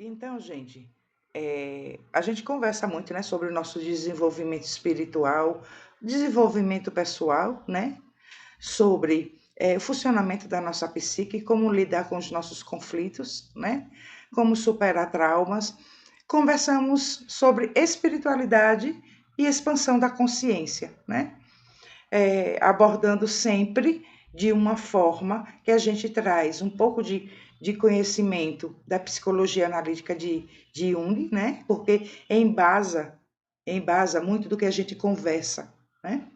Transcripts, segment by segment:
Então, gente, a gente conversa muito, né, sobre o nosso desenvolvimento espiritual, desenvolvimento pessoal, né, sobre o funcionamento da nossa psique, como lidar com os nossos conflitos, né, como superar traumas. Conversamos sobre espiritualidade e expansão da consciência, né, abordando sempre de uma forma que a gente traz um pouco de conhecimento da psicologia analítica de Jung, né? Porque embasa muito do que a gente conversa, né?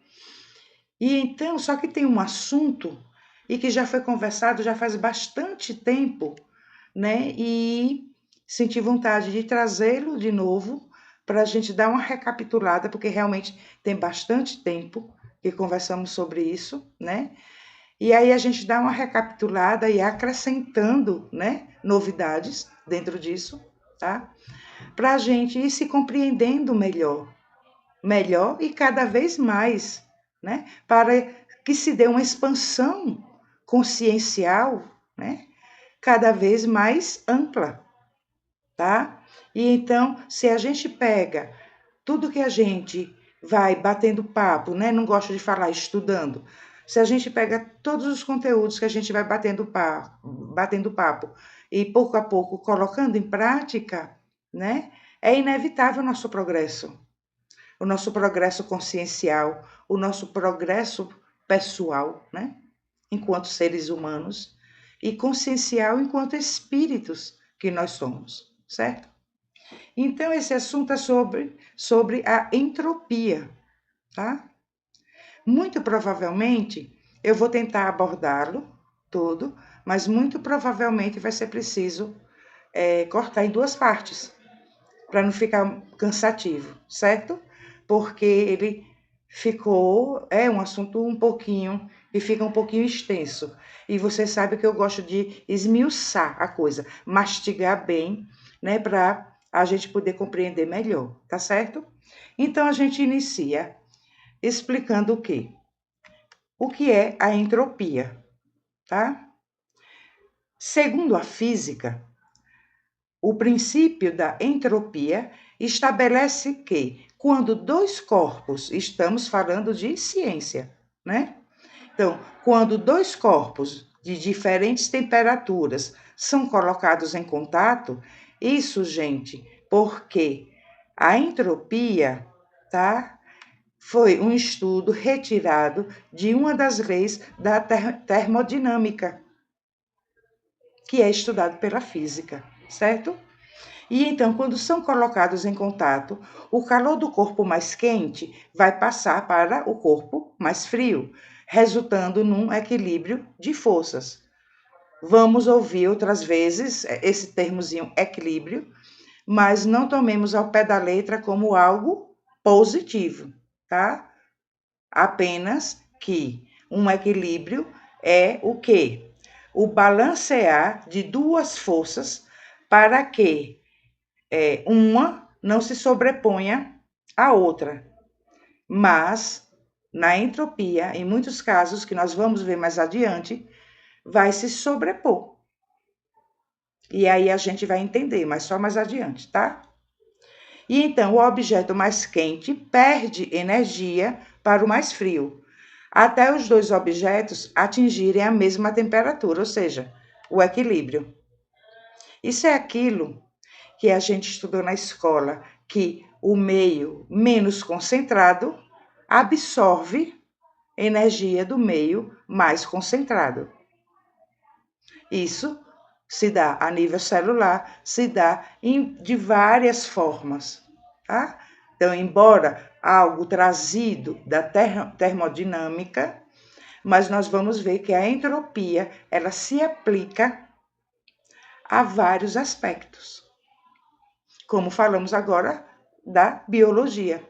E então, só que tem um assunto e que já foi conversado já faz bastante tempo, né? E senti vontade de trazê-lo de novo para a gente dar uma recapitulada, porque realmente tem bastante tempo que conversamos sobre isso, né? E aí a gente dá uma recapitulada e acrescentando, né, novidades dentro disso, tá? Para a gente ir se compreendendo melhor e cada vez mais, né? Para que se dê uma expansão consciencial, né? Cada vez mais ampla, tá? E então, se a gente pega tudo que a gente vai batendo papo, né? Não gosto de falar estudando. Se a gente pega todos os conteúdos que a gente vai batendo papo e pouco a pouco colocando em prática, né? É inevitável o nosso progresso consciencial, o nosso progresso pessoal, né? Enquanto seres humanos e consciencial enquanto espíritos que nós somos, certo? Então, esse assunto é sobre a entropia, tá? Muito provavelmente, eu vou tentar abordá-lo todo, mas muito provavelmente vai ser preciso cortar em duas partes, para não ficar cansativo, certo? Porque ele é um assunto um pouquinho, e fica um pouquinho extenso. E você sabe que eu gosto de esmiuçar a coisa, mastigar bem, né, para a gente poder compreender melhor, tá certo? Então a gente inicia explicando o quê? O que é a entropia, tá? Segundo a física, o princípio da entropia estabelece que, quando dois corpos, estamos falando de ciência, né? Então, quando dois corpos de diferentes temperaturas são colocados em contato, isso, gente, porque a entropia, tá? Foi um estudo retirado de uma das leis da termodinâmica, que é estudado pela física, certo? E então, quando são colocados em contato, o calor do corpo mais quente vai passar para o corpo mais frio, resultando num equilíbrio de forças. Vamos ouvir outras vezes esse termozinho equilíbrio, mas não tomemos ao pé da letra como algo positivo, tá? Apenas que um equilíbrio é o quê? O balancear de duas forças para que uma não se sobreponha à outra. Mas, na entropia, em muitos casos, que nós vamos ver mais adiante, vai se sobrepor. E aí a gente vai entender, mas só mais adiante, tá? E então, o objeto mais quente perde energia para o mais frio, até os dois objetos atingirem a mesma temperatura, ou seja, o equilíbrio. Isso é aquilo que a gente estudou na escola, que o meio menos concentrado absorve energia do meio mais concentrado. Isso se dá a nível celular, se dá de várias formas, tá? Então, embora algo trazido da termodinâmica, mas nós vamos ver que a entropia, ela se aplica a vários aspectos, como falamos agora da biologia,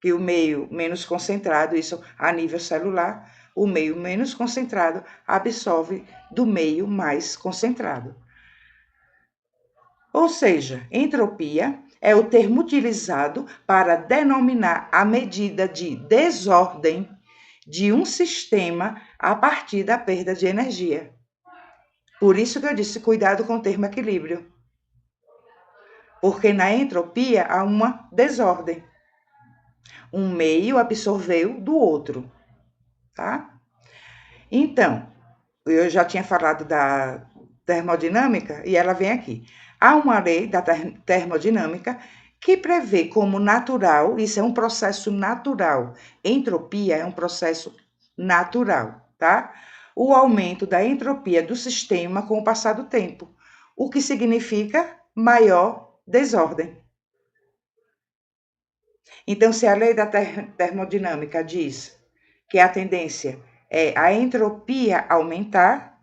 que o meio menos concentrado, isso a nível celular, o meio menos concentrado absorve do meio mais concentrado. Ou seja, entropia é o termo utilizado para denominar a medida de desordem de um sistema a partir da perda de energia. Por isso que eu disse cuidado com o termo equilíbrio. porque na entropia há uma desordem. Um meio absorveu do outro, tá? Então, eu já tinha falado da termodinâmica e ela vem aqui. Há uma lei da termodinâmica que prevê como natural, isso é um processo natural. Entropia é um processo natural, tá? O aumento da entropia do sistema com o passar do tempo, o que significa maior desordem. Então, se a lei da termodinâmica diz que a tendência é a entropia aumentar,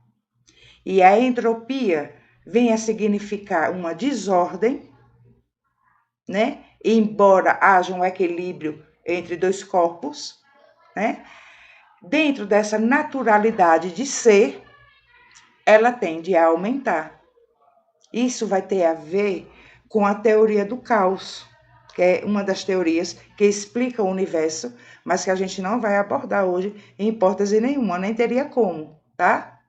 e a entropia vem a significar uma desordem, né? Embora haja um equilíbrio entre dois corpos, né? Dentro dessa naturalidade de ser, ela tende a aumentar. Isso vai ter a ver com a teoria do caos, que é uma das teorias que explica o universo, mas que a gente não vai abordar hoje em hipótese nenhuma, nem teria como, tá?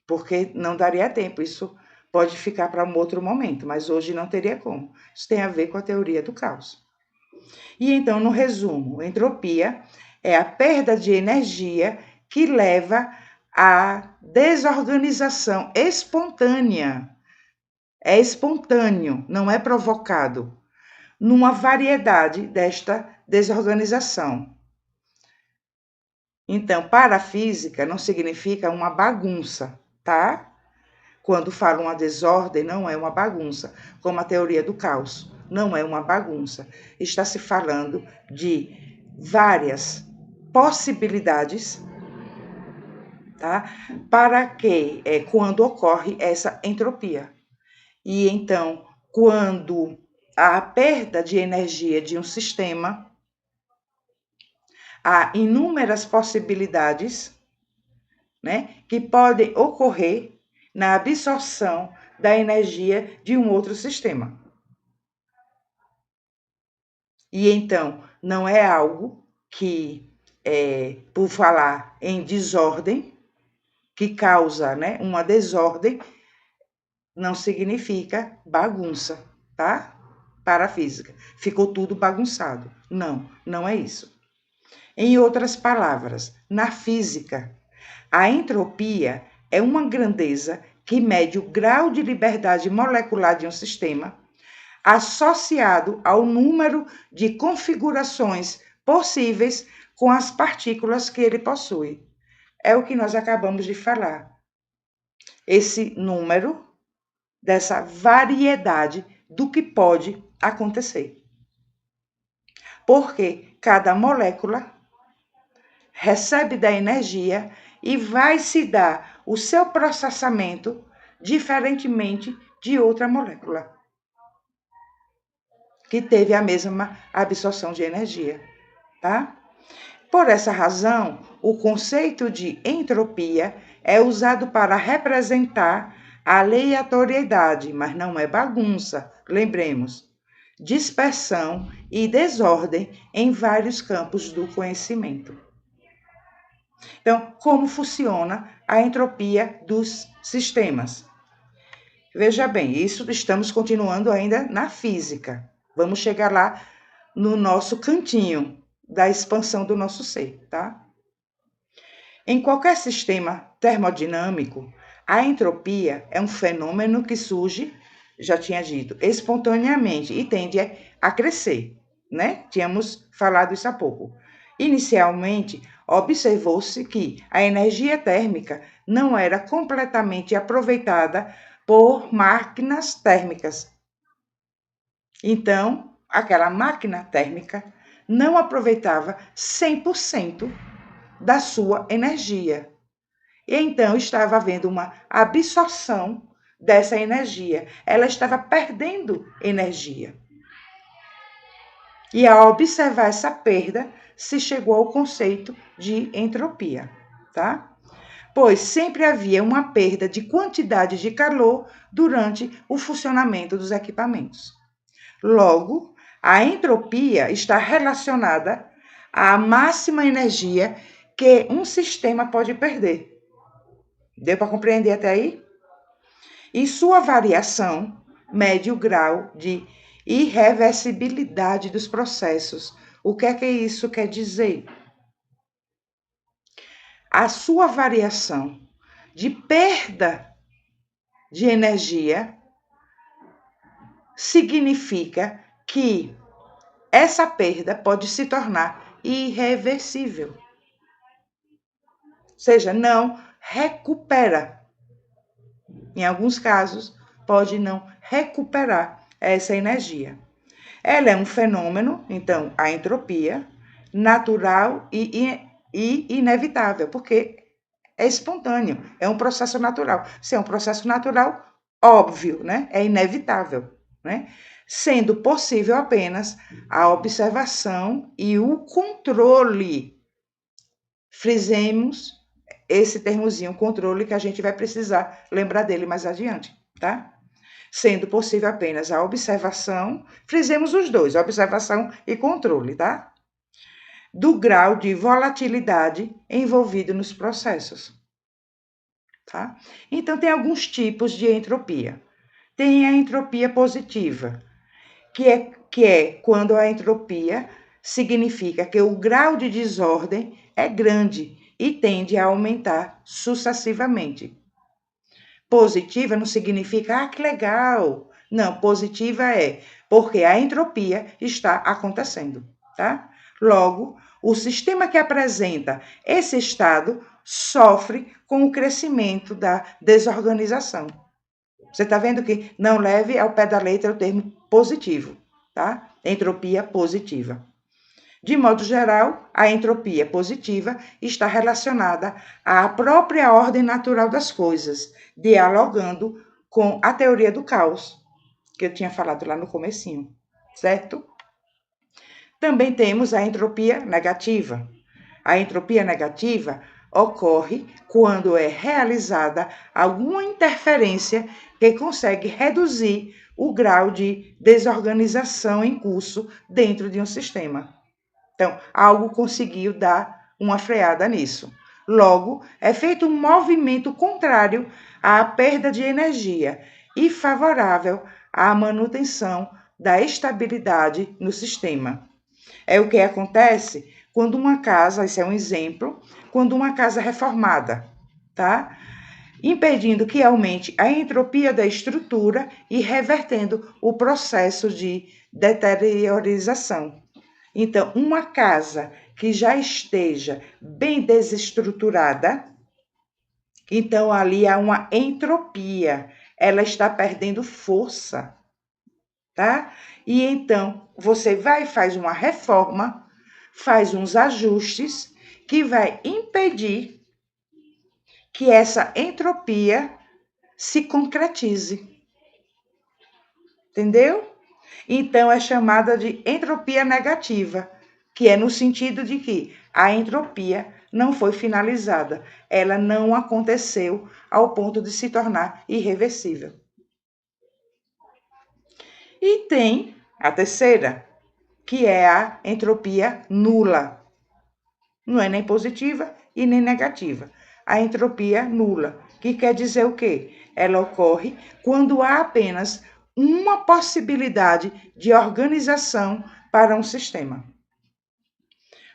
Porque não daria tempo, isso pode ficar para um outro momento, mas hoje não teria como. Isso tem a ver com a teoria do caos. E então, no resumo, entropia é a perda de energia que leva à desorganização espontânea. É espontâneo, não é provocado, numa variedade desta desorganização. Então, para a física, não significa uma bagunça, tá? Quando fala uma desordem, não é uma bagunça, como a teoria do caos, não é uma bagunça. Está se falando de várias possibilidades, tá? Para que, quando ocorre essa entropia. E então, quando há perda de energia de um sistema, há inúmeras possibilidades, né, que podem ocorrer na absorção da energia de um outro sistema. E então, não é algo que, por falar em desordem, que causa, né, uma desordem, não significa bagunça, tá? Para a física. Ficou tudo bagunçado. Não, não é isso. Em outras palavras, na física, a entropia é uma grandeza que mede o grau de liberdade molecular de um sistema associado ao número de configurações possíveis com as partículas que ele possui. É o que nós acabamos de falar. Esse número dessa variedade do que pode acontecer. Porque cada molécula recebe da energia e vai se dar o seu processamento diferentemente de outra molécula que teve a mesma absorção de energia, tá? Por essa razão, o conceito de entropia é usado para representar a aleatoriedade, mas não é bagunça, lembremos, dispersão e desordem em vários campos do conhecimento. Então, como funciona a entropia dos sistemas? Veja bem, isso estamos continuando ainda na física. Vamos chegar lá no nosso cantinho da expansão do nosso ser, tá? Em qualquer sistema termodinâmico, a entropia é um fenômeno que surge, já tinha dito, espontaneamente e tende a crescer, né? Tínhamos falado isso há pouco. Inicialmente, observou-se que a energia térmica não era completamente aproveitada por máquinas térmicas. Então, aquela máquina térmica não aproveitava 100% da sua energia. E então estava havendo uma absorção dessa energia. Ela estava perdendo energia. E ao observar essa perda, se chegou ao conceito de entropia, tá? Pois sempre havia uma perda de quantidade de calor durante o funcionamento dos equipamentos. Logo, a entropia está relacionada à máxima energia que um sistema pode perder. Deu para compreender até aí? E sua variação mede o grau de irreversibilidade dos processos. O que é que isso quer dizer? A sua variação de perda de energia significa que essa perda pode se tornar irreversível. Ou seja, não recupera. Em alguns casos, pode não recuperar essa energia. Ela é um fenômeno, então, a entropia, natural e inevitável, porque é espontâneo, é um processo natural. Se é um processo natural, óbvio, né? É inevitável, né? Sendo possível apenas a observação e o controle. Frisemos esse termozinho, controle, que a gente vai precisar lembrar dele mais adiante, tá? Sendo possível apenas a observação, frisemos os dois, observação e controle, tá? Do grau de volatilidade envolvido nos processos, tá? Então, tem alguns tipos de entropia. Tem a entropia positiva, que é quando a entropia significa que o grau de desordem é grande e tende a aumentar sucessivamente. Positiva não significa, que legal. Não, positiva é porque a entropia está acontecendo, tá? Logo, o sistema que apresenta esse estado sofre com o crescimento da desorganização. Você está vendo que não leve ao pé da letra o termo positivo, tá? Entropia positiva. De modo geral, a entropia positiva está relacionada à própria ordem natural das coisas, dialogando com a teoria do caos, que eu tinha falado lá no comecinho, certo? Também temos a entropia negativa. A entropia negativa ocorre quando é realizada alguma interferência que consegue reduzir o grau de desorganização em curso dentro de um sistema. Então, algo conseguiu dar uma freada nisso. Logo, é feito um movimento contrário à perda de energia e favorável à manutenção da estabilidade no sistema. É o que acontece quando uma casa, esse é um exemplo, quando uma casa é reformada, tá? Impedindo que aumente a entropia da estrutura e revertendo o processo de deteriorização. Então, uma casa que já esteja bem desestruturada, então ali há uma entropia, ela está perdendo força, tá? E então você vai e faz uma reforma, faz uns ajustes que vai impedir que essa entropia se concretize. Entendeu? Então é chamada de entropia negativa, que é no sentido de que a entropia não foi finalizada, ela não aconteceu ao ponto de se tornar irreversível. E tem a terceira, que é a entropia nula. Não é nem positiva e nem negativa. A entropia nula, que quer dizer o quê? Ela ocorre quando há apenas uma possibilidade de organização para um sistema.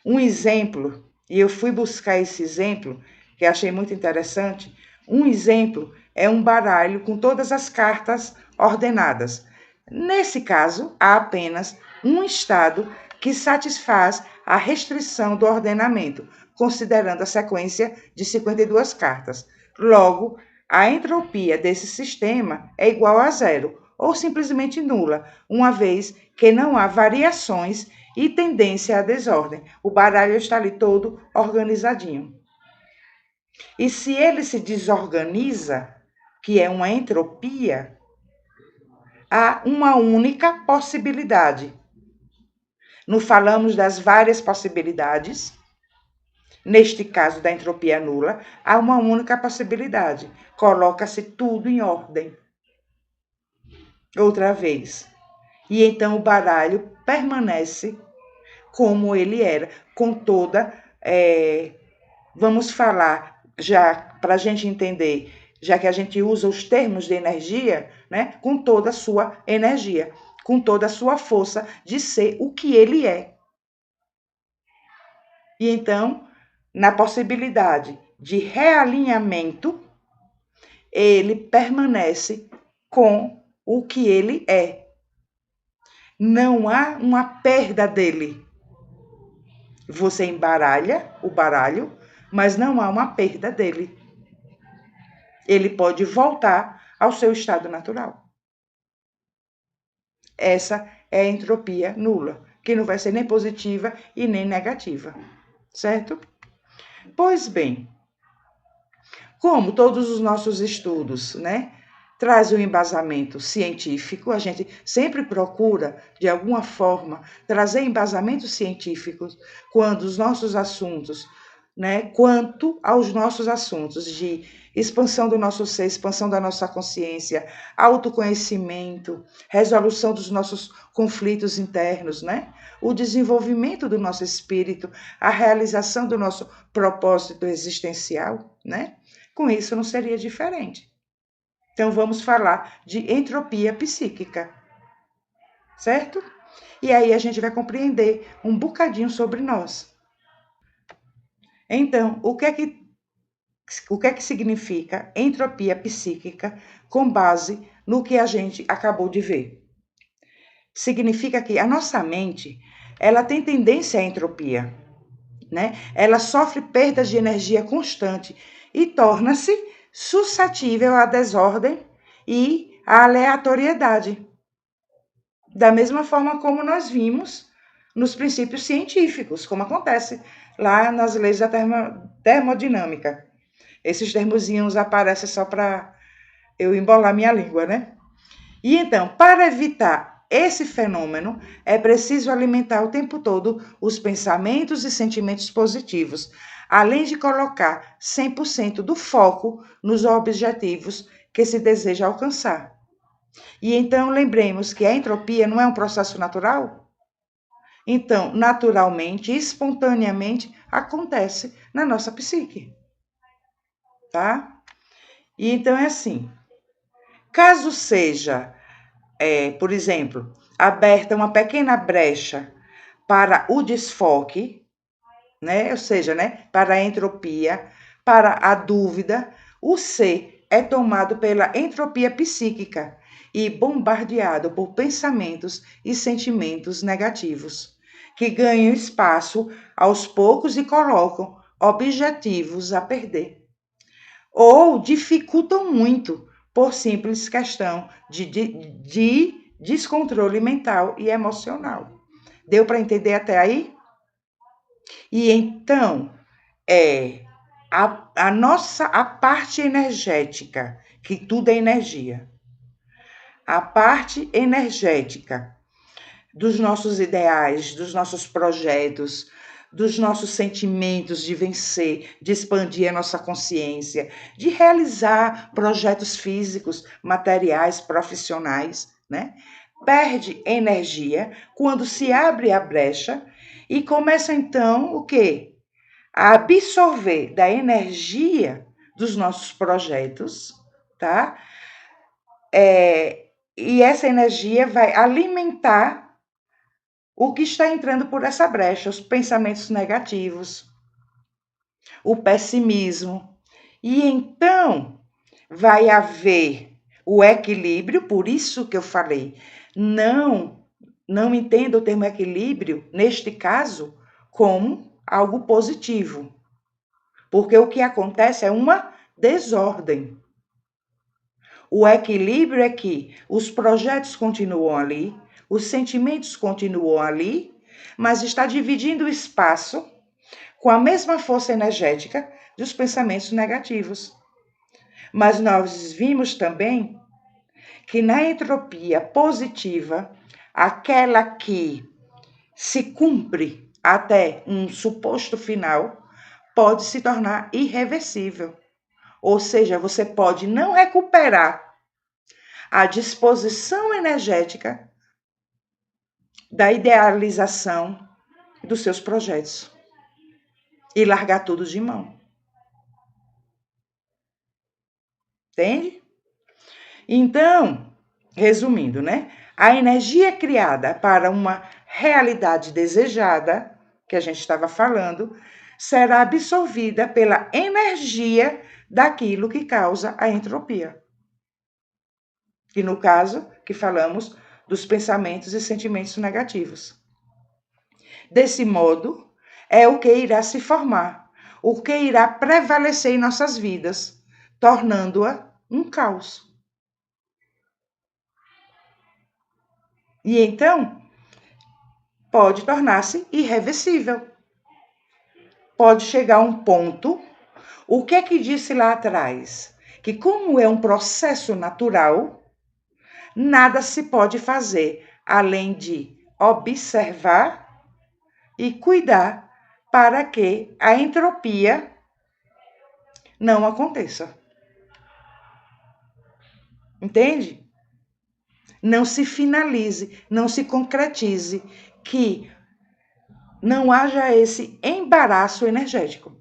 Um exemplo, e eu fui buscar esse exemplo, que achei muito interessante. Um exemplo é um baralho com todas as cartas ordenadas. Nesse caso, há apenas um estado que satisfaz a restrição do ordenamento, considerando a sequência de 52 cartas. Logo, a entropia desse sistema é igual a zero, ou simplesmente nula, uma vez que não há variações e tendência à desordem. O baralho está ali todo organizadinho. E se ele se desorganiza, que é uma entropia, há uma única possibilidade. Não falamos das várias possibilidades. Neste caso da entropia nula, há uma única possibilidade. Coloca-se tudo em ordem. Outra vez. E então o baralho permanece como ele era, com toda. Vamos falar, já para a gente entender, já que a gente usa os termos de energia, né, com toda a sua energia. com toda a sua força de ser o que ele é. E então, na possibilidade de realinhamento, ele permanece com o que ele é. Não há uma perda dele. Você embaralha o baralho, mas não há uma perda dele. Ele pode voltar ao seu estado natural. Essa é a entropia nula, que não vai ser nem positiva e nem negativa, certo? Pois bem, como todos os nossos estudos, né, traz um embasamento científico, a gente sempre procura, de alguma forma, trazer embasamentos científicos quando os nossos assuntos, né, quanto aos nossos assuntos de expansão do nosso ser, expansão da nossa consciência, autoconhecimento, resolução dos nossos conflitos internos, né? O desenvolvimento do nosso espírito, a realização do nosso propósito existencial, né? Com isso não seria diferente. Então vamos falar de entropia psíquica, certo? E aí a gente vai compreender um bocadinho sobre nós. Então, o que é que significa entropia psíquica com base no que a gente acabou de ver? Significa que a nossa mente, ela tem tendência à entropia, né? Ela sofre perdas de energia constante e torna-se suscetível à desordem e à aleatoriedade. Da mesma forma como nós vimos nos princípios científicos, como acontece lá nas leis da termodinâmica. Esses termozinhos aparecem só para eu embolar minha língua, né? E então, para evitar esse fenômeno, é preciso alimentar o tempo todo os pensamentos e sentimentos positivos, além de colocar 100% do foco nos objetivos que se deseja alcançar. E então, lembremos que a entropia não é um processo natural? Então, naturalmente, espontaneamente, acontece na nossa psique, tá? E então é assim, caso seja, por exemplo, aberta uma pequena brecha para o desfoque, né? Ou seja, né? Para a entropia, para a dúvida, o ser é tomado pela entropia psíquica e bombardeado por pensamentos e sentimentos negativos, que ganham espaço aos poucos e colocam objetivos a perder, ou dificultam muito por simples questão de descontrole mental e emocional. Deu para entender até aí? E então, a parte energética, que tudo é energia, a parte energética dos nossos ideais, dos nossos projetos, dos nossos sentimentos de vencer, de expandir a nossa consciência, de realizar projetos físicos, materiais, profissionais, né? Perde energia quando se abre a brecha e começa então o quê? A absorver da energia dos nossos projetos, tá? E essa energia vai alimentar o que está entrando por essa brecha, os pensamentos negativos, o pessimismo. E então vai haver o equilíbrio, por isso que eu falei, não entenda o termo equilíbrio, neste caso, como algo positivo. Porque o que acontece é uma desordem. O equilíbrio é que os projetos continuam ali, os sentimentos continuam ali, mas está dividindo o espaço com a mesma força energética dos pensamentos negativos. Mas nós vimos também que na entropia positiva, aquela que se cumpre até um suposto final, pode se tornar irreversível. Ou seja, você pode não recuperar a disposição energética da idealização dos seus projetos e largar tudo de mão. Entende? Então, resumindo, né? A energia criada para uma realidade desejada, que a gente estava falando, será absorvida pela energia daquilo que causa a entropia. E no caso, que falamos dos pensamentos e sentimentos negativos. Desse modo, é o que irá se formar, o que irá prevalecer em nossas vidas, tornando-a um caos. E então, pode tornar-se irreversível. Pode chegar a um ponto. O que é que disse lá atrás? Que, como é um processo natural, nada se pode fazer além de observar e cuidar para que a entropia não aconteça. Entende? Não se finalize, não se concretize, que não haja esse embaraço energético.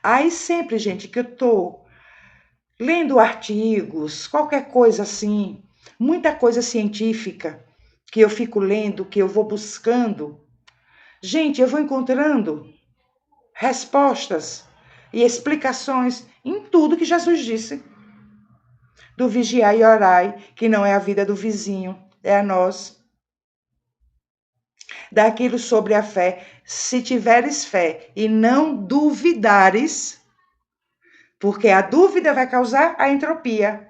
Aí sempre, gente, que eu estou lendo artigos, qualquer coisa assim, muita coisa científica que eu fico lendo, que eu vou buscando, gente, eu vou encontrando respostas e explicações em tudo que Jesus disse. Do vigiar e orai, que não é a vida do vizinho, é a nós. Daquilo sobre a fé, se tiveres fé e não duvidares, porque a dúvida vai causar a entropia,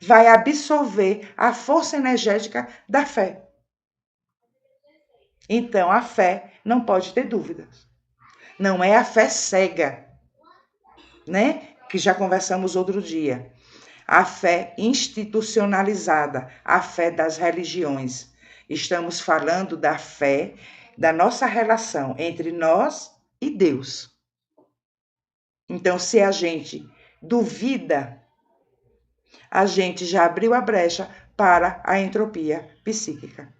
vai absorver a força energética da fé. Então, a fé não pode ter dúvidas. Não é a fé cega, né? Que já conversamos outro dia. A fé institucionalizada, a fé das religiões. Estamos falando da fé, da nossa relação entre nós e Deus. Então, se a gente duvida, a gente já abriu a brecha para a entropia psíquica.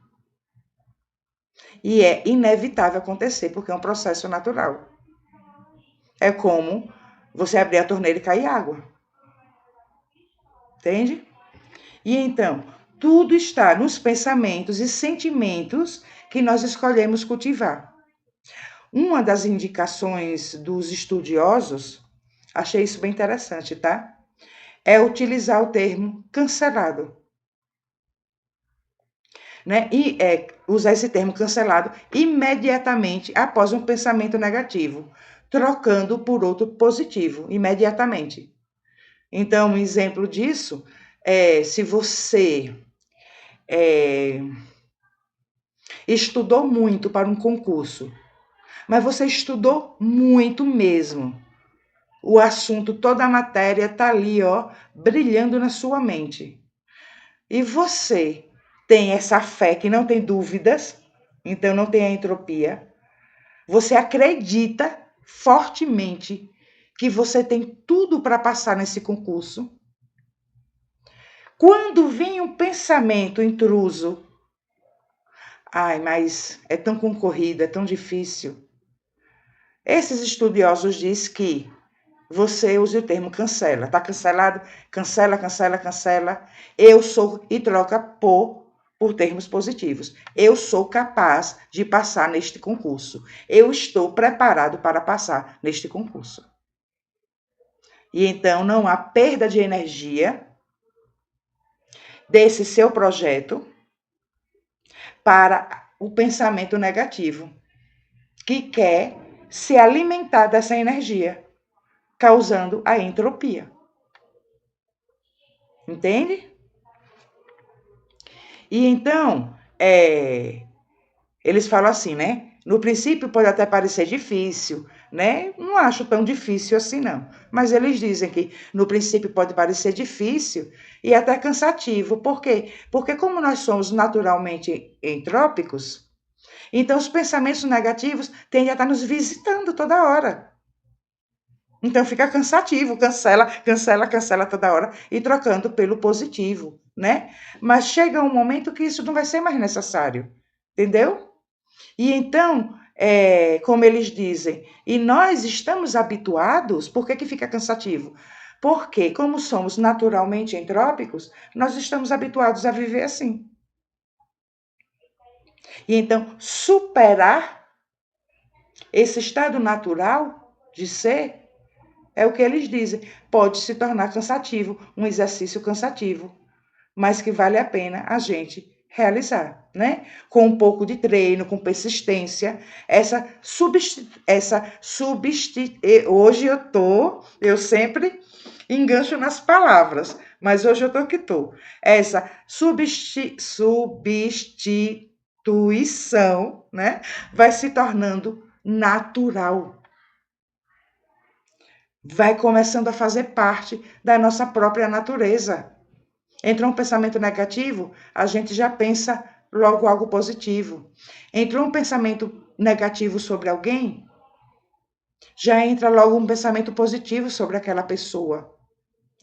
E é inevitável acontecer, porque é um processo natural. É como você abrir a torneira e cair água. Entende? E então, tudo está nos pensamentos e sentimentos que nós escolhemos cultivar. Uma das indicações dos estudiosos, achei isso bem interessante, tá? É utilizar o termo cancelado. Né? E usar esse termo cancelado imediatamente após um pensamento negativo, trocando por outro positivo, imediatamente. Então, um exemplo disso é se você estudou muito para um concurso, mas você estudou muito mesmo. O assunto, toda a matéria está ali, ó, brilhando na sua mente. E você tem essa fé que não tem dúvidas, então não tem a entropia. Você acredita fortemente que você tem tudo para passar nesse concurso. Quando vem um pensamento intruso, ai, mas é tão concorrido, é tão difícil. Esses estudiosos dizem que você use o termo cancela. Está cancelado? Cancela, cancela, cancela. Eu sou, e troca por termos positivos. Eu sou capaz de passar neste concurso. Eu estou preparado para passar neste concurso. E então não há perda de energia desse seu projeto para o pensamento negativo, que quer se alimentar dessa energia, causando a entropia. Entende? E então, eles falam assim, né? No princípio pode até parecer difícil, né? Não acho tão difícil assim, não. Mas eles dizem que no princípio pode parecer difícil e até cansativo. Por quê? Porque como nós somos naturalmente entrópicos, então os pensamentos negativos tendem a estar nos visitando toda hora. Então fica cansativo, cancela, cancela, cancela toda hora e trocando pelo positivo, né? Mas chega um momento que isso não vai ser mais necessário, entendeu? E então, como eles dizem, e nós estamos habituados, por que fica cansativo? Porque, como somos naturalmente entrópicos, nós estamos habituados a viver assim. E então, superar esse estado natural de ser é o que eles dizem. Pode se tornar cansativo, um exercício cansativo, mas que vale a pena a gente realizar, né? Com um pouco de treino, com persistência, hoje eu sempre engancho nas palavras, mas hoje eu tô que tô. Essa substituição, né, vai se tornando natural. Vai começando a fazer parte da nossa própria natureza. Entrou um pensamento negativo, a gente já pensa logo algo positivo. Entrou um pensamento negativo sobre alguém, já entra logo um pensamento positivo sobre aquela pessoa.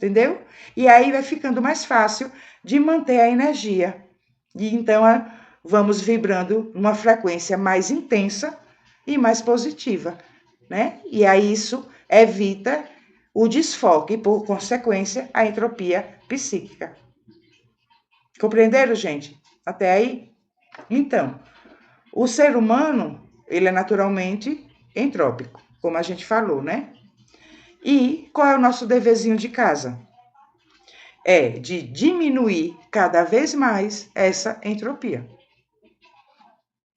Entendeu? E aí vai ficando mais fácil de manter a energia. E então vamos vibrando numa frequência mais intensa e mais positiva, né? E aí isso evita o desfoque e, por consequência, a entropia psíquica. Compreenderam, gente? Até aí? Então, o ser humano, ele é naturalmente entrópico, como a gente falou, né? E qual é o nosso deverzinho de casa? É de diminuir cada vez mais essa entropia.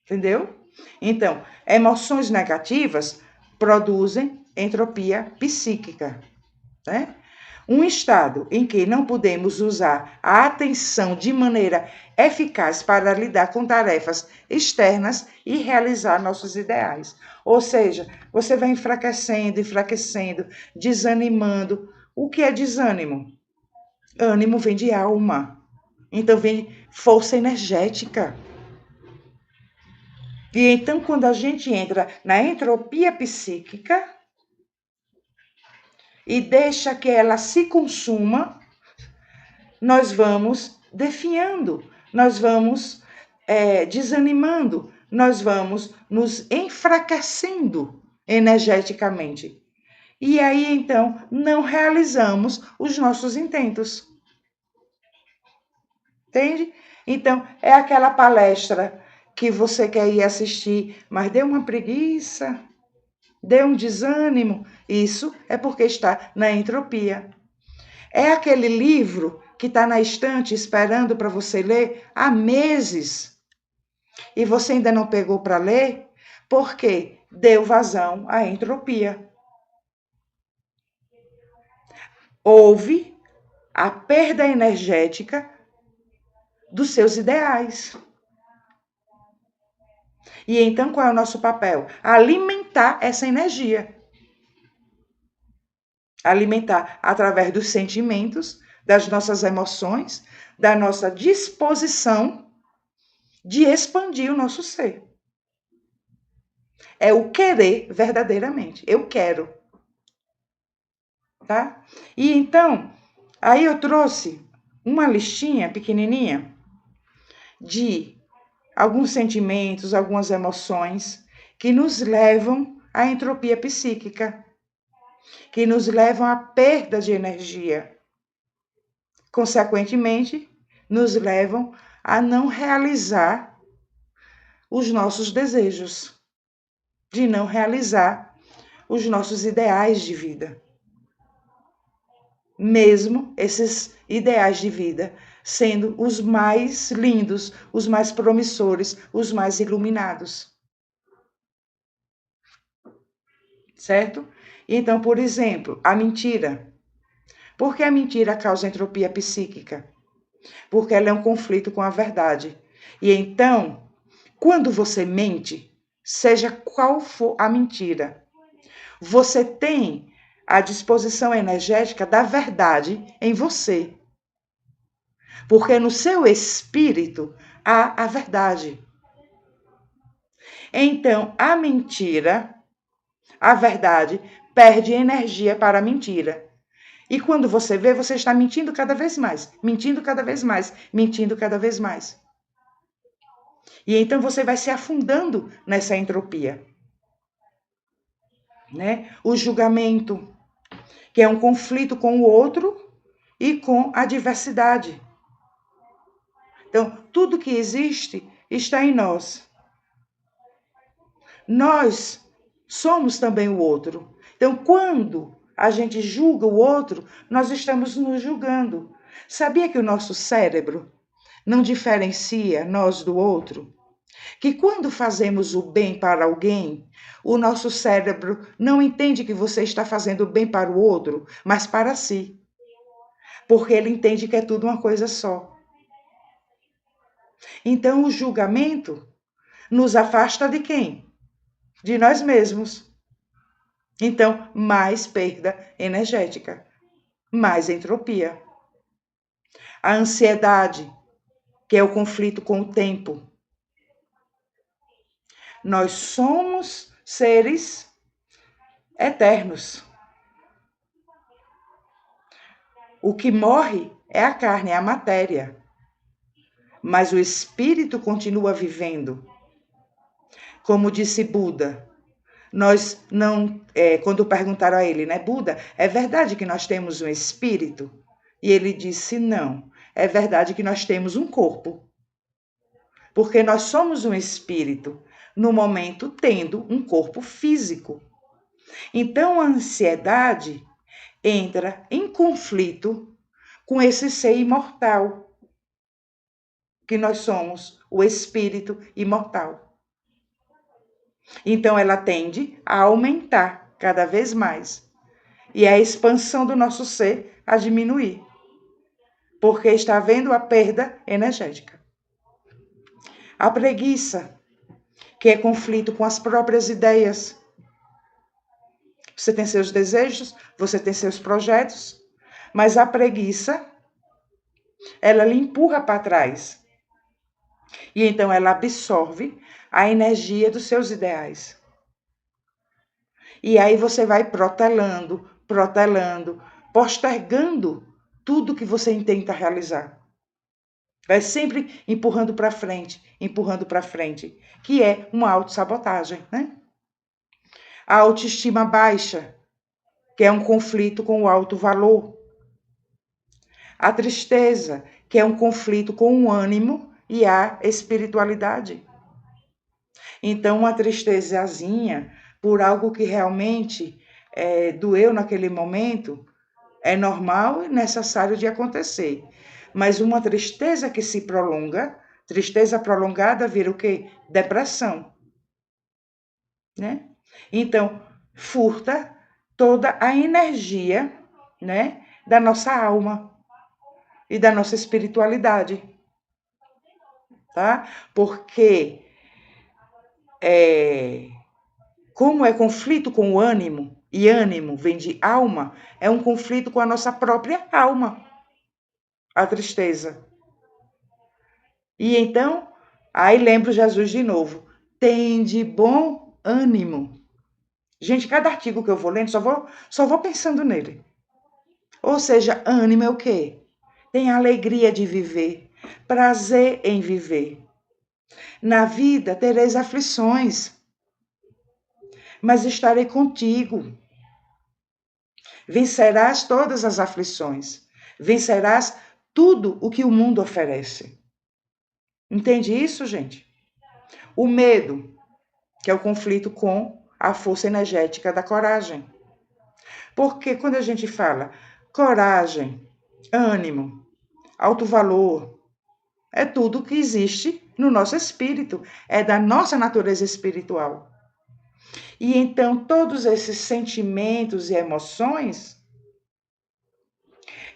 Entendeu? Então, emoções negativas produzem entropia psíquica, né? Um estado em que não podemos usar a atenção de maneira eficaz para lidar com tarefas externas e realizar nossos ideais. Ou seja, você vai enfraquecendo, desanimando. O que é desânimo? Ânimo vem de alma. Então vem força energética. E então, quando a gente entra na entropia psíquica e deixa que ela se consuma, nós vamos definhando, nós vamos desanimando, nós vamos nos enfraquecendo energeticamente. E aí, então, não realizamos os nossos intentos. Entende? Então, é aquela palestra que você quer ir assistir, mas deu uma preguiça, deu um desânimo. Isso é porque está na entropia. É aquele livro que está na estante esperando para você ler há meses e você ainda não pegou para ler porque deu vazão à entropia. Houve a perda energética dos seus ideais. E então qual é o nosso papel? Alimentar essa energia. Alimentar através dos sentimentos, das nossas emoções, da nossa disposição de expandir o nosso ser. É o querer verdadeiramente. Eu quero. Tá? E então, aí eu trouxe uma listinha pequenininha de alguns sentimentos, algumas emoções que nos levam à entropia psíquica, que nos levam à perda de energia. Consequentemente, nos levam a não realizar os nossos desejos, de não realizar os nossos ideais de vida. Mesmo esses ideais de vida sendo os mais lindos, os mais promissores, os mais iluminados. Certo? Então, por exemplo, a mentira. Por que a mentira causa entropia psíquica? Porque ela é um conflito com a verdade. E então, quando você mente, seja qual for a mentira, você tem a disposição energética da verdade em você. Porque no seu espírito há a verdade. Então, a mentira, a verdade, perde energia para a mentira. E quando você vê, você está mentindo cada vez mais, mentindo cada vez mais, mentindo cada vez mais. E então você vai se afundando nessa entropia. Né? O julgamento. que é um conflito com o outro e com a diversidade. Então, tudo que existe está em nós. Nós somos também o outro. Então, quando a gente julga o outro, nós estamos nos julgando. Sabia que o nosso cérebro não diferencia nós do outro? Que quando fazemos o bem para alguém, o nosso cérebro não entende que você está fazendo bem para o outro, mas para si. Porque ele entende que é tudo uma coisa só. Então, o julgamento nos afasta de quem? De nós mesmos. Então, mais perda energética, mais entropia. A ansiedade, que é o conflito com o tempo. Nós somos seres eternos. O que morre é a carne, é a matéria. Mas o espírito continua vivendo. Como disse Buda, nós não, quando perguntaram a ele, né, Buda, é verdade que nós temos um espírito? E ele disse, não, é verdade que nós temos um corpo. Porque nós somos um espírito, no momento tendo um corpo físico. Então a ansiedade entra em conflito com esse ser imortal, que nós somos, o espírito imortal. Então ela tende a aumentar cada vez mais. E a expansão do nosso ser a diminuir. Porque está havendo a perda energética. A preguiça, que é conflito com as próprias ideias. Você tem seus desejos, você tem seus projetos, mas a preguiça, ela lhe empurra para trás. E então ela absorve a energia dos seus ideais. E aí você vai protelando, postergando tudo que você intenta realizar. Vai sempre empurrando para frente, que é uma autossabotagem, né? A autoestima baixa, que é um conflito com o alto valor. A tristeza, que é um conflito com o ânimo e a espiritualidade. Então, uma tristezazinha por algo que realmente doeu naquele momento é normal e necessário de acontecer. Mas uma tristeza que se prolonga, tristeza prolongada vira o quê? Depressão. Né? Então, furta toda a energia, né, da nossa alma e da nossa espiritualidade, tá? Porque como é conflito com o ânimo, e ânimo vem de alma, é um conflito com a nossa própria alma, a tristeza. E então, aí lembro Jesus de novo, tem de bom ânimo. Gente, cada artigo que eu vou lendo, só vou pensando nele. Ou seja, ânimo é o quê? Tem alegria de viver, prazer em viver. Na vida tereis aflições, mas estarei contigo. Vencerás todas as aflições. Vencerás tudo o que o mundo oferece. Entende isso, gente? O medo, que é o conflito com a força energética da coragem. Porque quando a gente fala coragem, ânimo, alto valor, é tudo que existe no nosso espírito, é da nossa natureza espiritual. E então todos esses sentimentos e emoções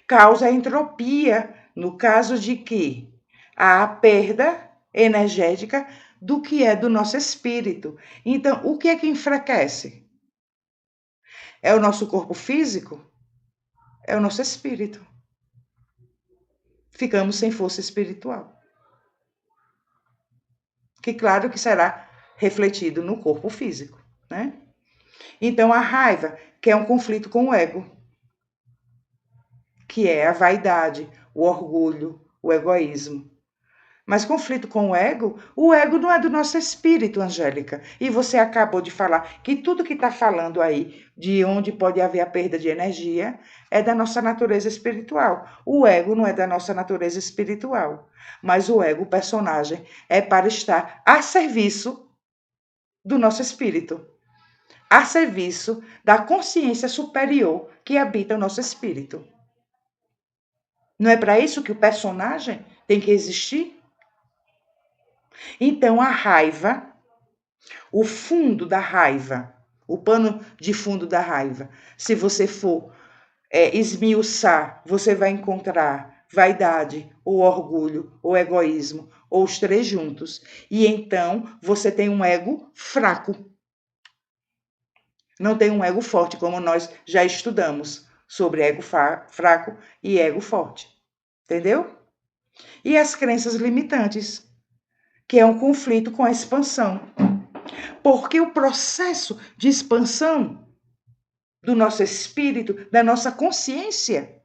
causam entropia, no caso de que há a perda energética do que é do nosso espírito. Então, o que é que enfraquece? É o nosso corpo físico? É o nosso espírito. Ficamos sem força espiritual. Que claro que será refletido no corpo físico, né? Então, a raiva, que é um conflito com o ego, que é a vaidade, o orgulho, o egoísmo. Mas conflito com o ego não é do nosso espírito, Angélica. E você acabou de falar que tudo que está falando aí, de onde pode haver a perda de energia, é da nossa natureza espiritual. O ego não é da nossa natureza espiritual. Mas o ego, o personagem, é para estar a serviço do nosso espírito, a serviço da consciência superior que habita o nosso espírito. Não é para isso que o personagem tem que existir? Então, a raiva, o fundo da raiva, o pano de fundo da raiva, se você for esmiuçar, você vai encontrar vaidade, ou orgulho, ou egoísmo, ou os três juntos. E então, você tem um ego fraco. Não tem um ego forte, como nós já estudamos sobre ego fraco e ego forte. Entendeu? E as crenças limitantes, que é um conflito com a expansão. Porque o processo de expansão do nosso espírito, da nossa consciência,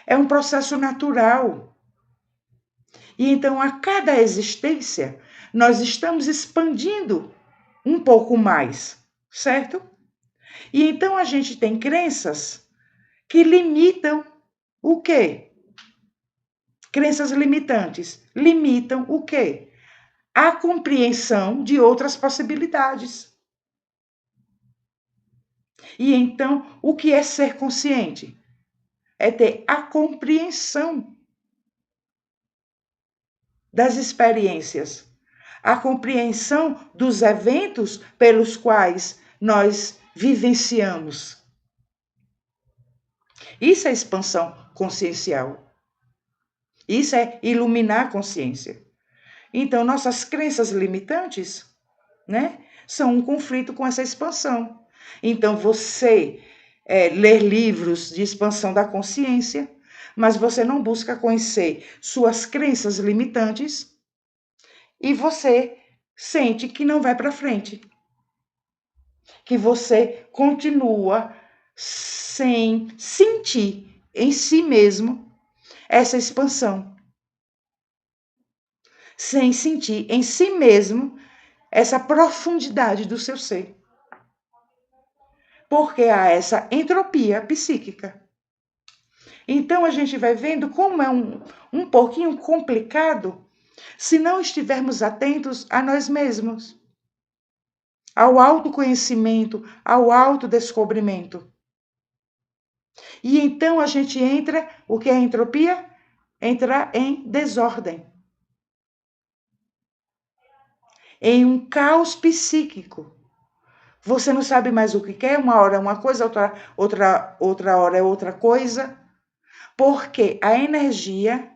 é um processo natural. E então, a cada existência, nós estamos expandindo um pouco mais, certo? E então a gente tem crenças que limitam o quê? Crenças limitantes limitam o quê? A compreensão de outras possibilidades. E então, o que é ser consciente? É ter a compreensão das experiências, a compreensão dos eventos pelos quais nós vivenciamos. Isso é expansão consciencial. Isso é iluminar a consciência. Então, nossas crenças limitantes, né, são um conflito com essa expansão. Então, você ler livros de expansão da consciência, mas você não busca conhecer suas crenças limitantes e você sente que não vai para frente. Que você continua sem sentir em si mesmo essa expansão. Sem sentir em si mesmo essa profundidade do seu ser. Porque há essa entropia psíquica. Então a gente vai vendo como é um pouquinho complicado se não estivermos atentos a nós mesmos, ao autoconhecimento, ao autodescobrimento. E então a gente entra, o que é entropia? Entrar em desordem. Em um caos psíquico. Você não sabe mais o que quer, uma hora é uma coisa, outra hora é outra coisa, porque a energia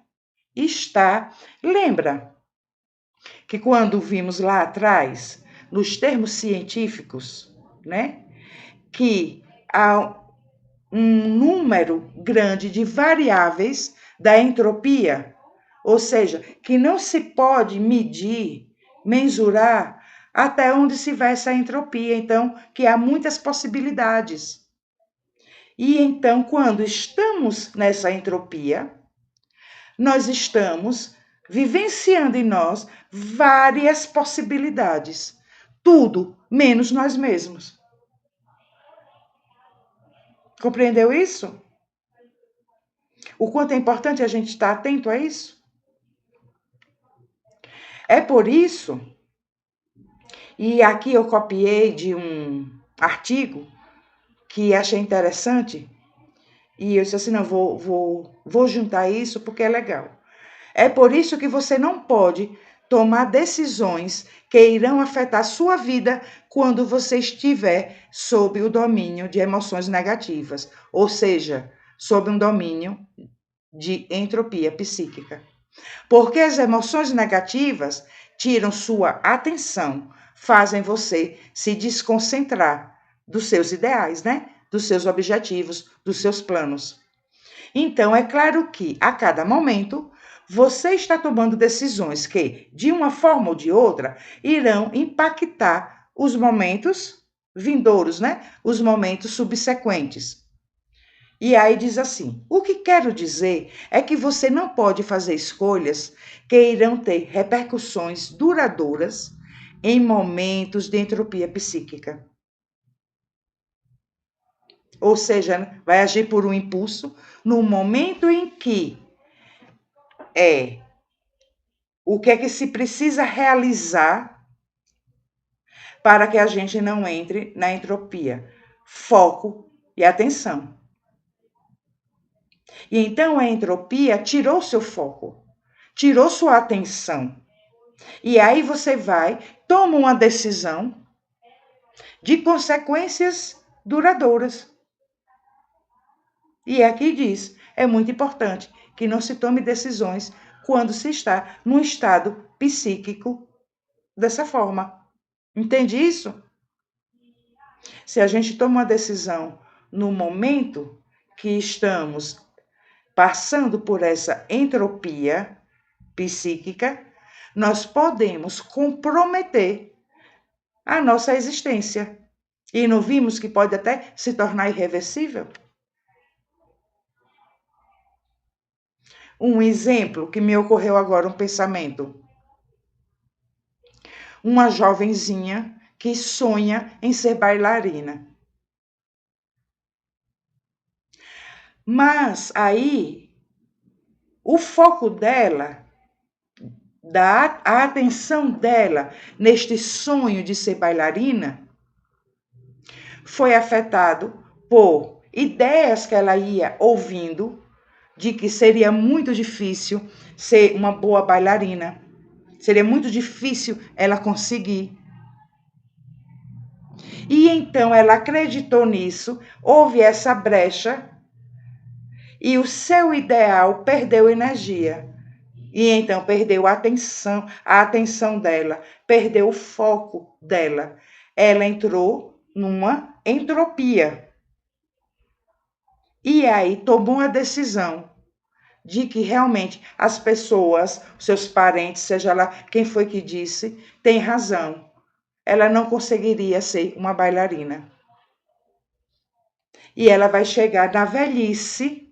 está... Lembra que quando vimos lá atrás, nos termos científicos, né, que há um número grande de variáveis da entropia, ou seja, que não se pode medir, mensurar até onde se vai essa entropia, então, que há muitas possibilidades. E então, quando estamos nessa entropia, nós estamos vivenciando em nós várias possibilidades. Tudo menos nós mesmos. Compreendeu isso? O quanto é importante a gente estar atento a isso? É por isso, e aqui eu copiei de um artigo que achei interessante, e eu disse assim, não, vou juntar isso porque é legal. É por isso que você não pode tomar decisões que irão afetar a sua vida quando você estiver sob o domínio de emoções negativas, ou seja, sob um domínio de entropia psíquica. Porque as emoções negativas tiram sua atenção, fazem você se desconcentrar dos seus ideais, né? Dos seus objetivos, dos seus planos. Então, é claro que, a cada momento, você está tomando decisões que, de uma forma ou de outra, irão impactar os momentos vindouros, né? Os momentos subsequentes. E aí diz assim: o que quero dizer é que você não pode fazer escolhas que irão ter repercussões duradouras em momentos de entropia psíquica. Ou seja, vai agir por um impulso no momento em que o que é que se precisa realizar para que a gente não entre na entropia? Foco e atenção. E então a entropia tirou seu foco, tirou sua atenção. E aí você vai, toma uma decisão de consequências duradouras. E aqui diz, é muito importante que não se tome decisões quando se está num estado psíquico dessa forma. Entende isso? Se a gente toma uma decisão no momento que estamos passando por essa entropia psíquica, nós podemos comprometer a nossa existência. E não vimos que pode até se tornar irreversível? Um exemplo que me ocorreu agora, um pensamento. Uma jovenzinha que sonha em ser bailarina. Mas aí, o foco dela, a atenção dela neste sonho de ser bailarina, foi afetado por ideias que ela ia ouvindo de que seria muito difícil ser uma boa bailarina. Seria muito difícil ela conseguir. E então ela acreditou nisso, houve essa brecha e o seu ideal perdeu energia. E então perdeu a atenção dela, perdeu o foco dela. Ela entrou numa entropia. E aí tomou a decisão de que realmente as pessoas, seus parentes, seja lá quem foi que disse, tem razão. Ela não conseguiria ser uma bailarina. E ela vai chegar na velhice,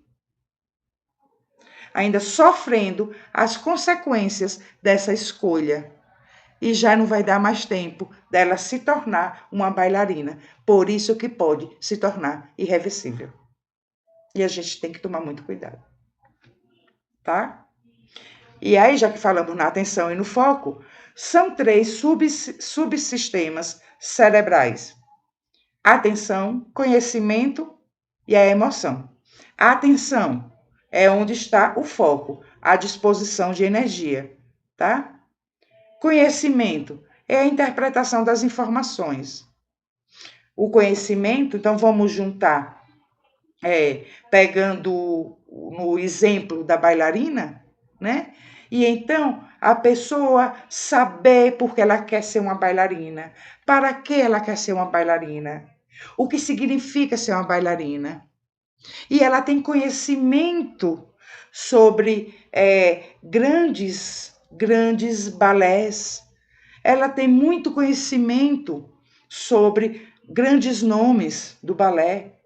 ainda sofrendo as consequências dessa escolha. E já não vai dar mais tempo dela se tornar uma bailarina. Por isso que pode se tornar irreversível. E a gente tem que tomar muito cuidado. Tá? E aí, já que falamos na atenção e no foco, são 3 subsistemas cerebrais: atenção, conhecimento e a emoção. A atenção é onde está o foco, a disposição de energia, tá? Conhecimento é a interpretação das informações. O conhecimento, então vamos juntar, pegando no exemplo da bailarina, né? E então a pessoa saber por que ela quer ser uma bailarina, para que ela quer ser uma bailarina, o que significa ser uma bailarina. E ela tem conhecimento sobre grandes balés. Ela tem muito conhecimento sobre grandes nomes do balé.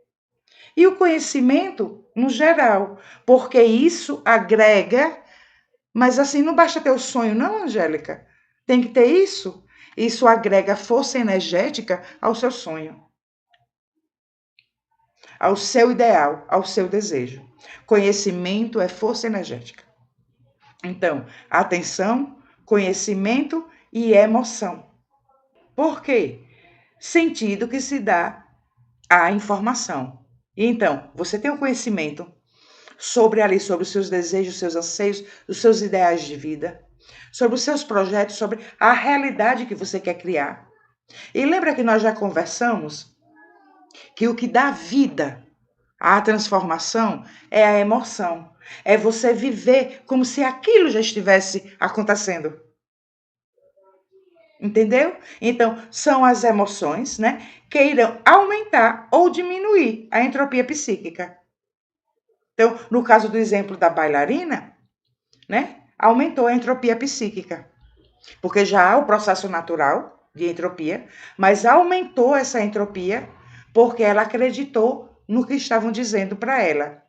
E o conhecimento no geral, porque isso agrega, mas assim não basta ter o sonho, não, Angélica. Tem que ter isso. Isso agrega força energética ao seu sonho, ao seu ideal, ao seu desejo. Conhecimento é força energética. Então, atenção, conhecimento e emoção. Por quê? Sentido que se dá à informação. Então, você tem o conhecimento sobre os seus desejos, os seus anseios, os seus ideais de vida, sobre os seus projetos, sobre a realidade que você quer criar. E lembra que nós já conversamos que o que dá vida à transformação é a emoção. É você viver como se aquilo já estivesse acontecendo. Entendeu? Então, são as emoções, né, que irão aumentar ou diminuir a entropia psíquica. Então, no caso do exemplo da bailarina, né, aumentou a entropia psíquica, porque já há o processo natural de entropia, mas aumentou essa entropia porque ela acreditou no que estavam dizendo para ela.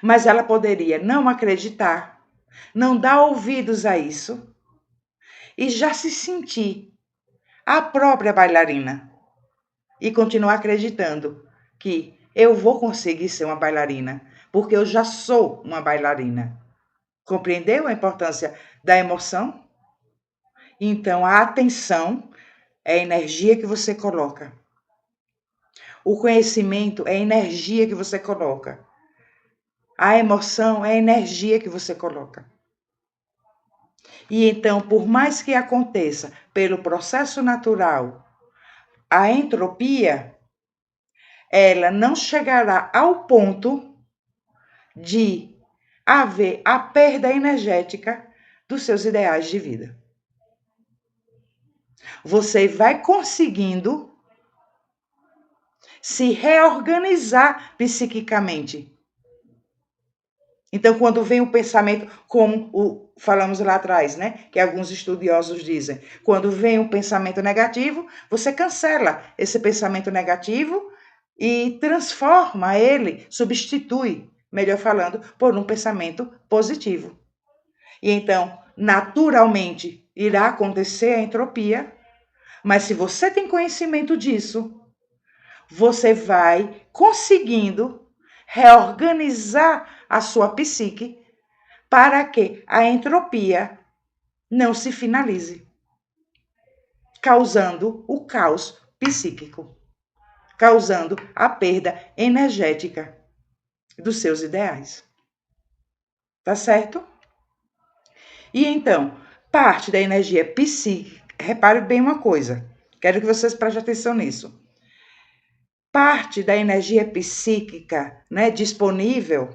Mas ela poderia não acreditar, não dar ouvidos a isso e já se sentir a própria bailarina e continuar acreditando que eu vou conseguir ser uma bailarina, porque eu já sou uma bailarina. Compreendeu a importância da emoção? Então, a atenção é a energia que você coloca. O conhecimento é a energia que você coloca. A emoção é a energia que você coloca. E então, por mais que aconteça pelo processo natural, a entropia, ela não chegará ao ponto de haver a perda energética dos seus ideais de vida. Você vai conseguindo se reorganizar psiquicamente. Então, quando vem o pensamento, como falamos lá atrás, né? Que alguns estudiosos dizem, quando vem um pensamento negativo, você cancela esse pensamento negativo e transforma ele, substitui, melhor falando, por um pensamento positivo. E então, naturalmente, irá acontecer a entropia, mas se você tem conhecimento disso, você vai conseguindo reorganizar a sua psique para que a entropia não se finalize, causando o caos psíquico, causando a perda energética dos seus ideais. Tá certo? E então, parte da energia psíquica, repare bem uma coisa, quero que vocês prestem atenção nisso. Parte da energia psíquica, né, disponível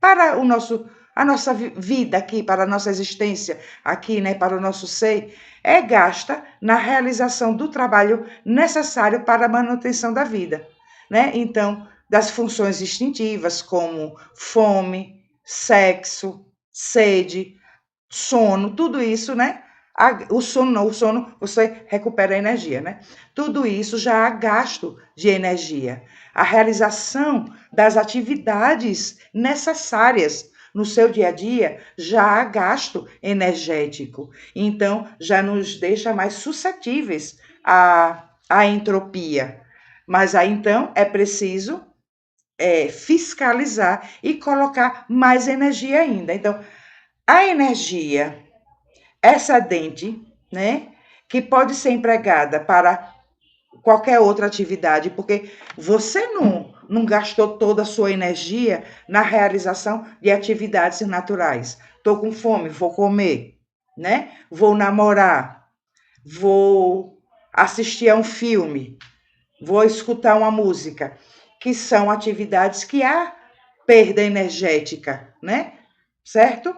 para a nossa vida aqui, para a nossa existência aqui, né, para o nosso ser, é gasta na realização do trabalho necessário para a manutenção da vida, né? Então, das funções instintivas como fome, sexo, sede, sono, tudo isso, né? O sono você recupera a energia, né? Tudo isso já há gasto de energia. A realização das atividades necessárias no seu dia a dia já há gasto energético. Então, já nos deixa mais suscetíveis à entropia. Mas aí, então, é preciso fiscalizar e colocar mais energia ainda. Então, a energia excedente, né, que pode ser empregada para qualquer outra atividade, porque você não gastou toda a sua energia na realização de atividades naturais. Estou com fome, vou comer, né? Vou namorar, vou assistir a um filme, vou escutar uma música, que são atividades que há perda energética, né? Certo?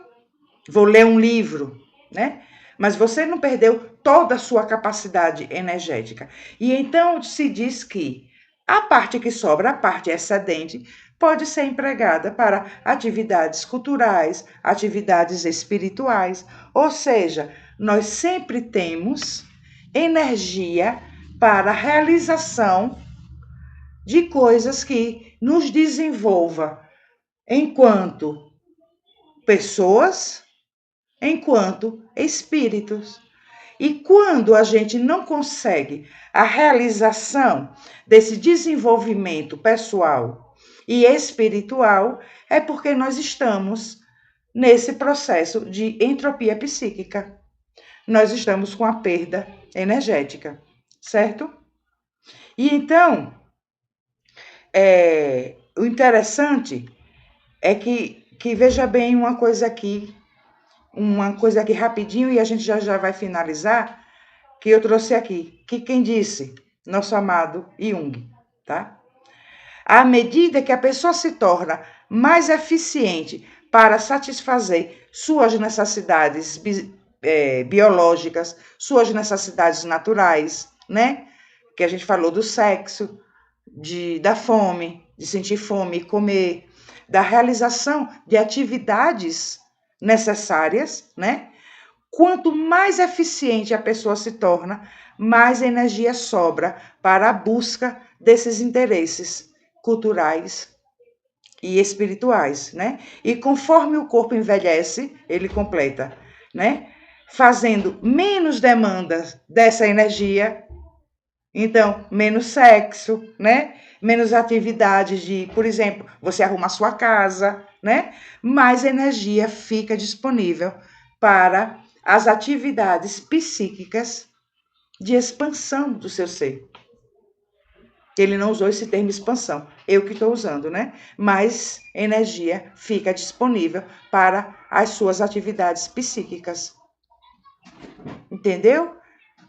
Vou ler um livro, né? Mas você não perdeu toda a sua capacidade energética. E então se diz que a parte que sobra, a parte excedente, pode ser empregada para atividades culturais, atividades espirituais, ou seja, nós sempre temos energia para a realização de coisas que nos desenvolva enquanto pessoas, enquanto espíritos. E quando a gente não consegue a realização desse desenvolvimento pessoal e espiritual, é porque nós estamos nesse processo de entropia psíquica. Nós estamos com a perda energética, certo? E então, o interessante é que veja bem uma coisa aqui rapidinho e a gente já vai finalizar, que eu trouxe aqui, que quem disse? Nosso amado Jung, tá? À medida que a pessoa se torna mais eficiente para satisfazer suas necessidades biológicas, suas necessidades naturais, né? Que a gente falou do sexo, da fome, de sentir fome e comer, da realização de atividades necessárias, né? Quanto mais eficiente a pessoa se torna, mais energia sobra para a busca desses interesses culturais e espirituais, né? E conforme o corpo envelhece, ele completa, né? Fazendo menos demanda dessa energia, então menos sexo, né? Menos atividades de, por exemplo, você arruma a sua casa, né? Mais energia fica disponível para as atividades psíquicas de expansão do seu ser. Ele não usou esse termo expansão, eu que estou usando, né? Mais energia fica disponível para as suas atividades psíquicas. Entendeu?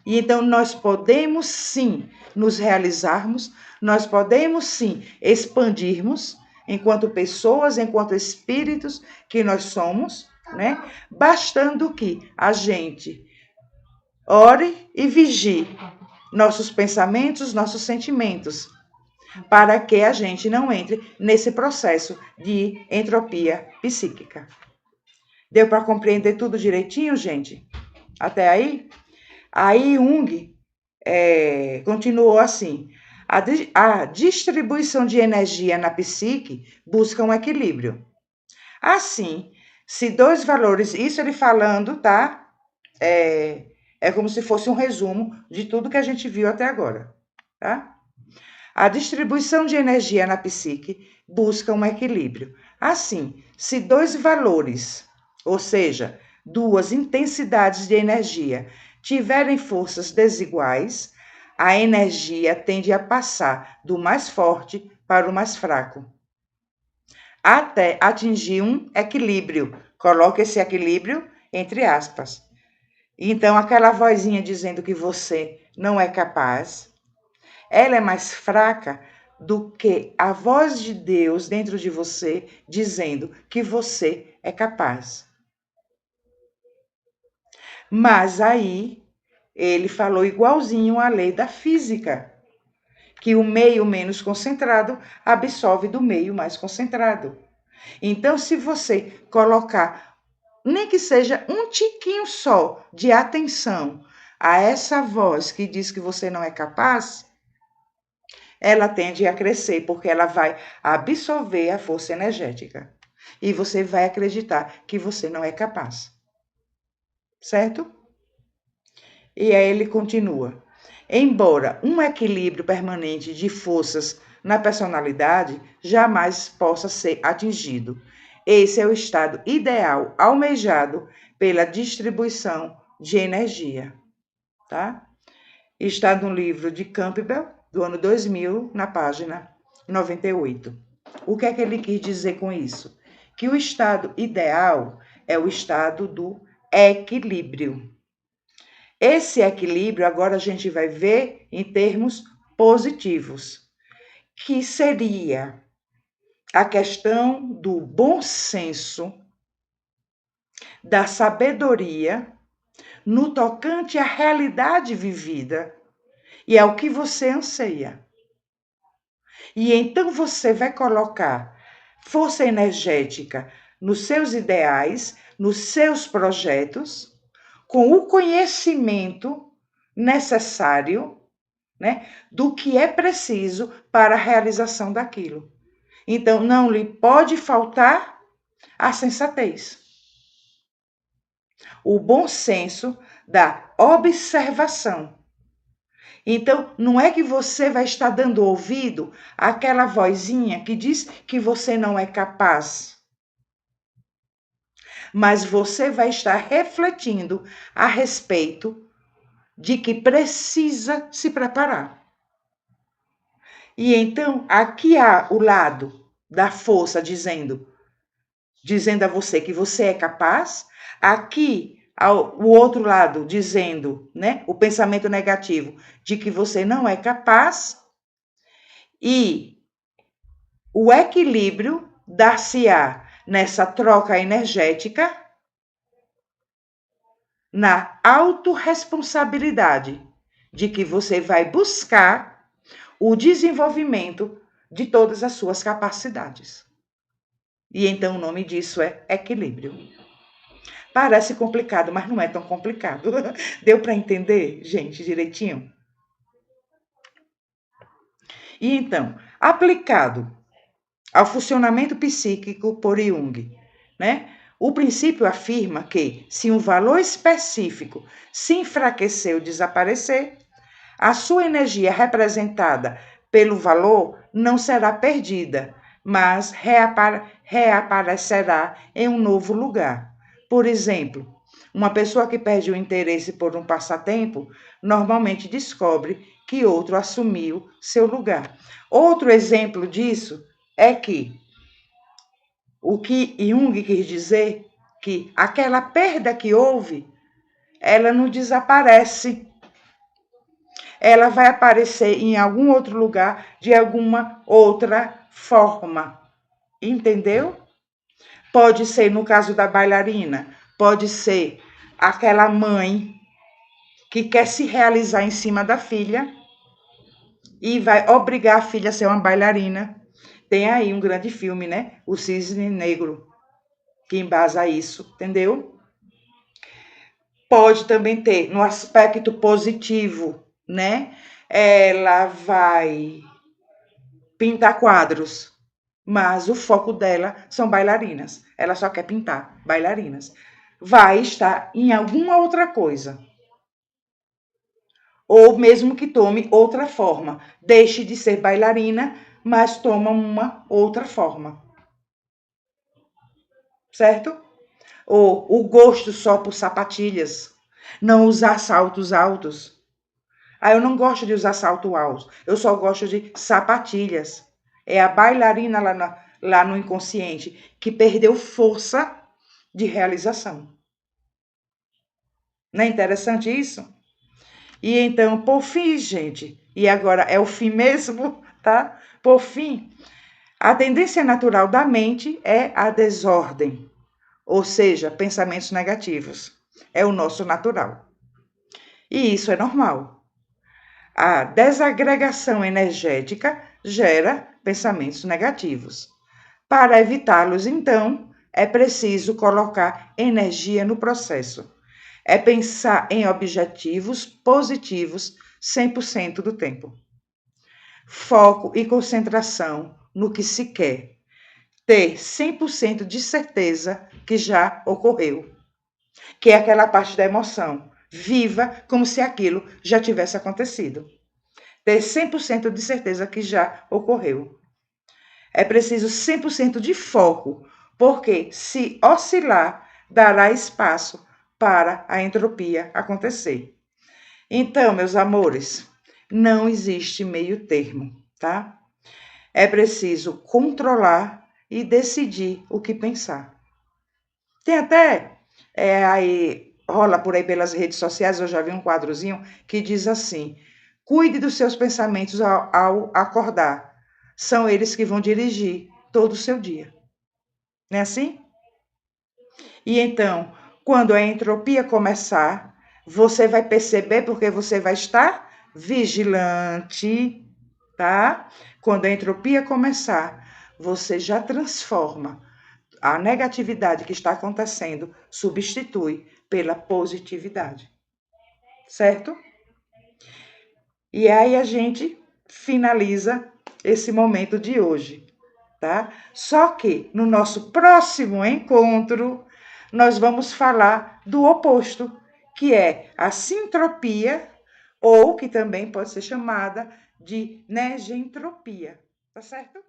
E então nós podemos sim nos realizarmos, nós podemos sim expandirmos enquanto pessoas, enquanto espíritos que nós somos, né? Bastando que a gente ore e vigie nossos pensamentos, nossos sentimentos, para que a gente não entre nesse processo de entropia psíquica. Deu para compreender tudo direitinho, gente? Até aí? Aí Jung continuou assim: a distribuição de energia na psique busca um equilíbrio. Assim, se dois valores, isso ele falando, tá? É como se fosse um resumo de tudo que a gente viu até agora, tá? A distribuição de energia na psique busca um equilíbrio. Assim, se dois valores, ou seja, duas intensidades de energia, tiverem forças desiguais, a energia tende a passar do mais forte para o mais fraco, até atingir um equilíbrio. Coloque esse equilíbrio entre aspas. Então, aquela vozinha dizendo que você não é capaz, ela é mais fraca do que a voz de Deus dentro de você dizendo que você é capaz. Mas aí ele falou igualzinho à lei da física, que o meio menos concentrado absorve do meio mais concentrado. Então, se você colocar, nem que seja um tiquinho só de atenção a essa voz que diz que você não é capaz, ela tende a crescer, porque ela vai absorver a força energética. E você vai acreditar que você não é capaz. Certo? E aí ele continua. Embora um equilíbrio permanente de forças na personalidade jamais possa ser atingido, esse é o estado ideal almejado pela distribuição de energia. Tá? Está no livro de Campbell, do ano 2000, na página 98. O que é que ele quis dizer com isso? Que o estado ideal é o estado do equilíbrio. Esse equilíbrio agora a gente vai ver em termos positivos, que seria a questão do bom senso, da sabedoria, no tocante à realidade vivida e ao que você anseia. E então você vai colocar força energética nos seus ideais, nos seus projetos, com o conhecimento necessário, né, do que é preciso para a realização daquilo. Então, não lhe pode faltar a sensatez, o bom senso da observação. Então, não é que você vai estar dando ouvido àquela vozinha que diz que você não é capaz, mas você vai estar refletindo a respeito de que precisa se preparar. E então, aqui há o lado da força dizendo a você que você é capaz, aqui o outro lado dizendo, né, o pensamento negativo de que você não é capaz, e o equilíbrio dar-se-á nessa troca energética na autorresponsabilidade de que você vai buscar o desenvolvimento de todas as suas capacidades. E então o nome disso é equilíbrio. Parece complicado, mas não é tão complicado. Deu para entender, gente, direitinho? E então, Aplicado ao funcionamento psíquico por Jung, né? O princípio afirma que, se um valor específico se enfraquecer ou desaparecer, a sua energia representada pelo valor não será perdida, mas reaparecerá em um novo lugar. Por exemplo, uma pessoa que perde o interesse por um passatempo normalmente descobre que outro assumiu seu lugar. Outro exemplo disso é que o que Jung quis dizer que aquela perda que houve, ela não desaparece. Ela vai aparecer em algum outro lugar de alguma outra forma. Entendeu? Pode ser, no caso da bailarina, pode ser aquela mãe que quer se realizar em cima da filha e vai obrigar a filha a ser uma bailarina. Tem aí um grande filme, né? O Cisne Negro, que embasa isso, entendeu? Pode também ter, no aspecto positivo, né? Ela vai pintar quadros, mas o foco dela são bailarinas. Ela só quer pintar bailarinas. Vai estar em alguma outra coisa. Ou mesmo que tome outra forma. Deixe de ser bailarina, mas toma uma outra forma. Certo? Ou o gosto só por sapatilhas. Não usar saltos altos. Eu não gosto de usar salto alto. Eu só gosto de sapatilhas. É a bailarina lá no inconsciente que perdeu força de realização. Não é interessante isso? E então, por fim, gente, e agora é o fim mesmo, tá? Por fim, a tendência natural da mente é a desordem, ou seja, pensamentos negativos. É o nosso natural. E isso é normal. A desagregação energética gera pensamentos negativos. Para evitá-los, então, é preciso colocar energia no processo. É pensar em objetivos positivos 100% do tempo. Foco e concentração no que se quer. Ter 100% de certeza que já ocorreu. Que é aquela parte da emoção. Viva como se aquilo já tivesse acontecido. Ter 100% de certeza que já ocorreu. É preciso 100% de foco, porque se oscilar, dará espaço para a entropia acontecer. Então, meus amores, não existe meio termo, tá? É preciso controlar e decidir o que pensar. Tem até aí rola por aí pelas redes sociais, eu já vi um quadrozinho que diz assim: cuide dos seus pensamentos ao acordar. São eles que vão dirigir todo o seu dia. Não é assim? E então, quando a entropia começar, você vai perceber porque você vai estar vigilante, tá? Quando a entropia começar, você já transforma a negatividade que está acontecendo, substitui pela positividade. Certo? E aí a gente finaliza esse momento de hoje, tá? Só que no nosso próximo encontro nós vamos falar do oposto, que é a sintropia, ou que também pode ser chamada de negentropia, tá certo?